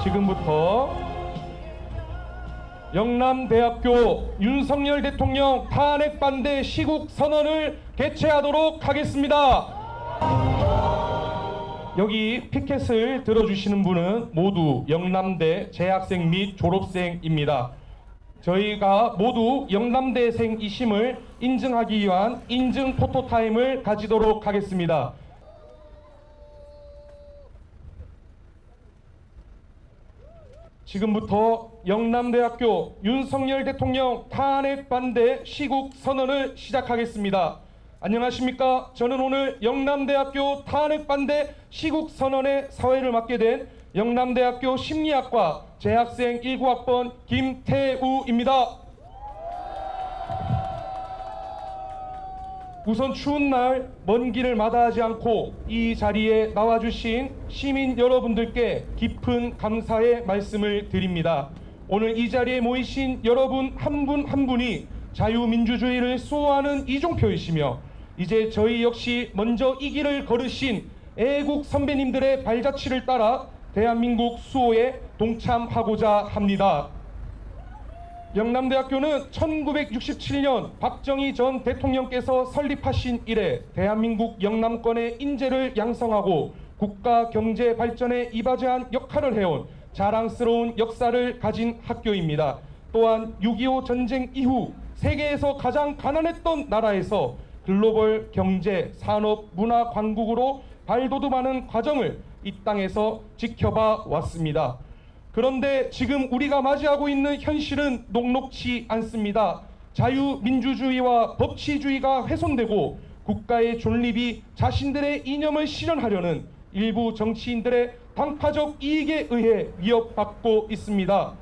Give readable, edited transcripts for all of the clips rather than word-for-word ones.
지금부터 영남대학교 윤석열 대통령 탄핵 반대 시국 선언을 개최하도록 하겠습니다. 여기 피켓을 들어주시는 분은 모두 영남대 재학생 및 졸업생입니다. 저희가 모두 영남대생이심을 인증하기 위한 인증 포토타임을 가지도록 하겠습니다. 지금부터 영남대학교 윤석열 대통령 탄핵 반대 시국 선언을 시작하겠습니다. 안녕하십니까? 저는 오늘 영남대학교 탄핵 반대 시국 선언의 사회를 맡게 된 영남대학교 심리학과 재학생 19학번 김태우입니다. 우선 추운 날 먼 길을 마다하지 않고 이 자리에 나와주신 시민 여러분들께 깊은 감사의 말씀을 드립니다. 오늘 이 자리에 모이신 여러분 한 분 한 분이 자유민주주의를 수호하는 이종표이시며 이제 저희 역시 먼저 이 길을 걸으신 애국 선배님들의 발자취를 따라 대한민국 수호에 동참하고자 합니다. 영남대학교는 1967년 박정희 전 대통령께서 설립하신 이래 대한민국 영남권의 인재를 양성하고 국가 경제 발전에 이바지한 역할을 해온 자랑스러운 역사를 가진 학교입니다. 또한 6.25 전쟁 이후 세계에서 가장 가난했던 나라에서 글로벌 경제, 산업, 문화 강국으로 발돋움하는 과정을 이 땅에서 지켜봐 왔습니다. 그런데 지금 우리가 맞이하고 있는 현실은 녹록지 않습니다. 자유민주주의와 법치주의가 훼손되고 국가의 존립이 자신들의 이념을 실현하려는 일부 정치인들의 당파적 이익에 의해 위협받고 있습니다.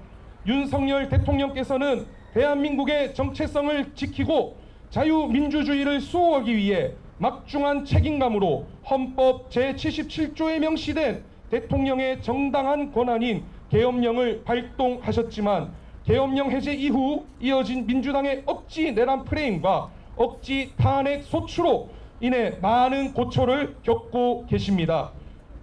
윤석열 대통령께서는 대한민국의 정체성을 지키고 자유민주주의를 수호하기 위해 막중한 책임감으로 헌법 제77조에 명시된 대통령의 정당한 권한인 계엄령을 발동하셨지만 계엄령 해제 이후 이어진 민주당의 억지 내란 프레임과 억지 탄핵 소추로 인해 많은 고초를 겪고 계십니다.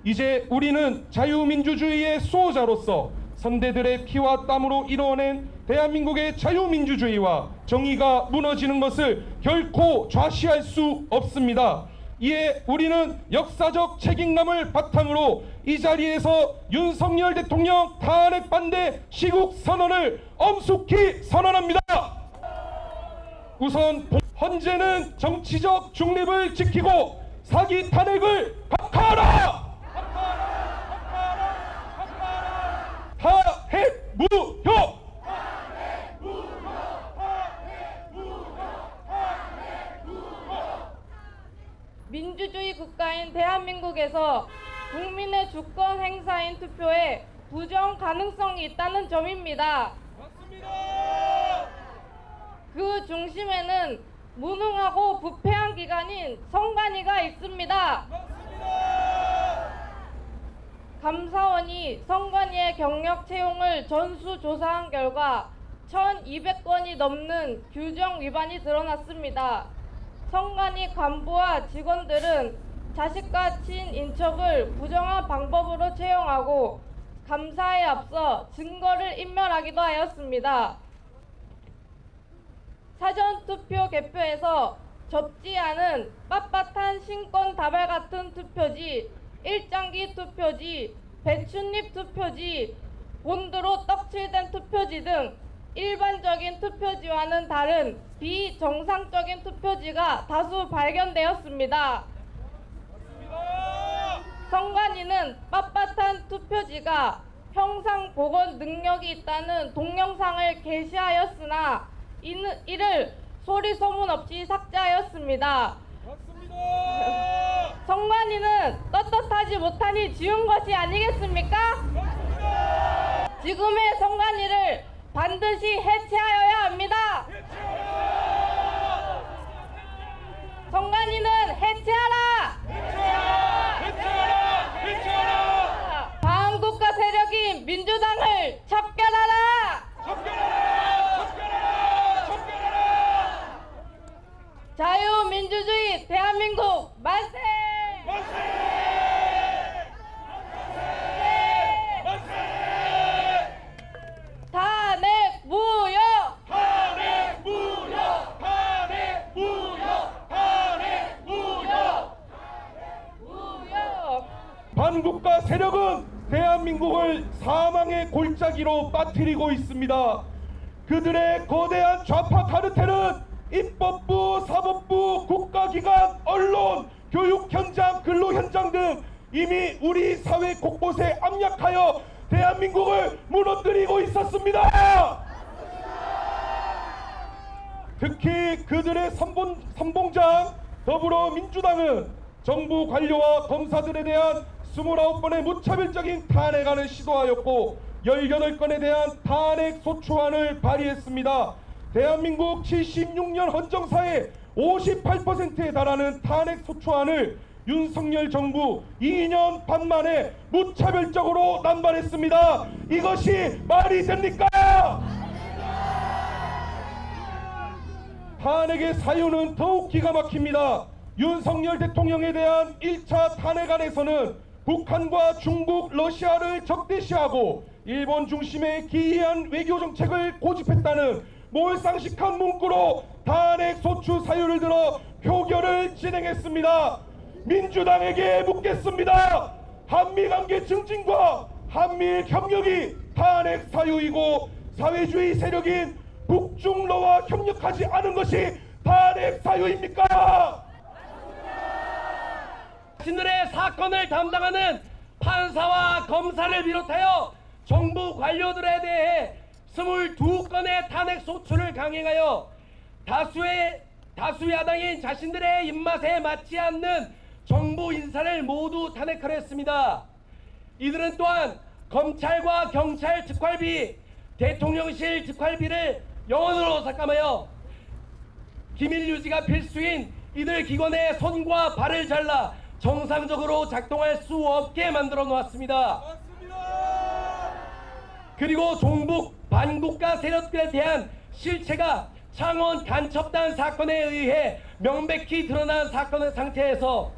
이제 우리는 자유민주주의의 수호자로서 선대들의 피와 땀으로 이뤄낸 대한민국의 자유민주주의와 정의가 무너지는 것을 결코 좌시할 수 없습니다. 이에 우리는 역사적 책임감을 바탕으로 이 자리에서 윤석열 대통령 탄핵 반대 시국 선언을 엄숙히 선언합니다. 우선 헌재는 정치적 중립을 지키고 사기 탄핵을 박하하라! 탄핵 무효! 민주주의 국가인 대한민국에서 국민의 주권 행사인 투표에 부정 가능성이 있다는 점입니다. 맞습니다. 그 중심에는 무능하고 부패한 기관인 선관위가 있습니다. 맞습니다. 감사원이 선관위의 경력 채용을 전수조사한 결과 1,200건이 넘는 규정 위반이 드러났습니다. 선관위 간부와 직원들은 자식과 친인척을 부정한 방법으로 채용하고 감사에 앞서 증거를 인멸하기도 하였습니다. 사전투표 개표에서 접지 않은 빳빳한 신권 다발 같은 투표지, 일장기 투표지, 배춧잎 투표지, 본드로 떡칠된 투표지 등 일반적인 투표지와는 다른 비정상적인 투표지가 다수 발견되었습니다. 선관위는 빳빳한 투표지가 형상 복원 능력이 있다는 동영상을 게시하였으나 이를 소리 소문 없이 삭제하였습니다. 선관위는 떳떳하지 못하니 지운 것이 아니겠습니까? 지금의 선관위를 반드시 해체하여야 합니다. 선관위는 해체하라! 해체하라! 반국가 세력인 민주당을 척결하라! 자유민주주의 대한민국 만세! 만세! 만세! 만세! 반국가 세력은 대한민국을 사망의 골짜기로 빠뜨리고 있습니다. 그들의 거대한 좌파 카르텔은 입법부, 사법부, 국가기관, 언론, 교육 현장, 근로 현장 등 이미 우리 사회 곳곳에 압력하여 대한민국을 무너뜨리고 있었습니다. 특히 그들의 선봉장 더불어민주당은 정부 관료와 검사들에 대한 29번의 무차별적인 탄핵안을 시도하였고 18건에 대한 탄핵 소추안을 발의했습니다. 대한민국 76년 헌정사의 58%에 달하는 탄핵 소추안을 윤석열 정부 2년 반 만에 무차별적으로 남발했습니다. 이것이 말이 됩니까? 탄핵의 사유는 더욱 기가 막힙니다. 윤석열 대통령에 대한 1차 탄핵안에서는 북한과 중국, 러시아를 적대시하고 일본 중심의 기이한 외교 정책을 고집했다는 몰상식한 문구로 탄핵 소추 사유를 들어 표결을 진행했습니다. 민주당에게 묻겠습니다. 한미관계 증진과 한미일 협력이 탄핵 사유이고 사회주의 세력인 북중러와 협력하지 않은 것이 탄핵 사유입니까? 자신들의 사건을 담당하는 판사와 검사를 비롯하여 정부 관료들에 대해 22건의 탄핵 소추를 강행하여 다수 야당인 자신들의 입맛에 맞지 않는 정부 인사를 모두 탄핵하려 했습니다. 이들은 또한 검찰과 경찰 특활비, 대통령실 특활비를 영원으로 삭감하여 기밀 유지가 필수인 이들 기관의 손과 발을 잘라 정상적으로 작동할 수 없게 만들어 놓았습니다. 그리고 종북 반국가 세력들에 대한 실체가 창원 간첩단 사건에 의해 명백히 드러난 사건의 상태에서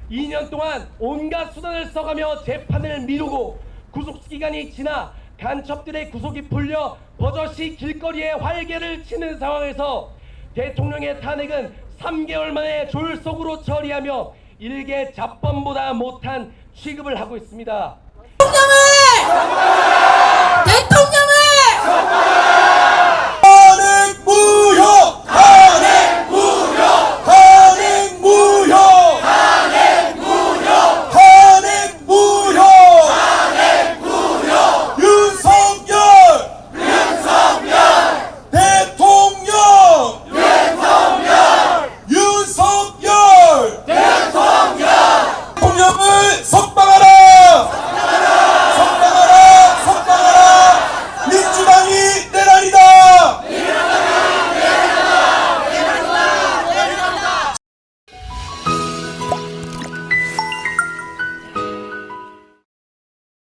2년 동안 온갖 수단을 써가며 재판을 미루고 구속기간이 지나 간첩들의 구속이 풀려 버젓이 길거리에 활개를 치는 상황에서 대통령의 탄핵은 3개월 만에 졸속으로 처리하며 일개 잡범보다 못한 취급을 하고 있습니다. 대통령을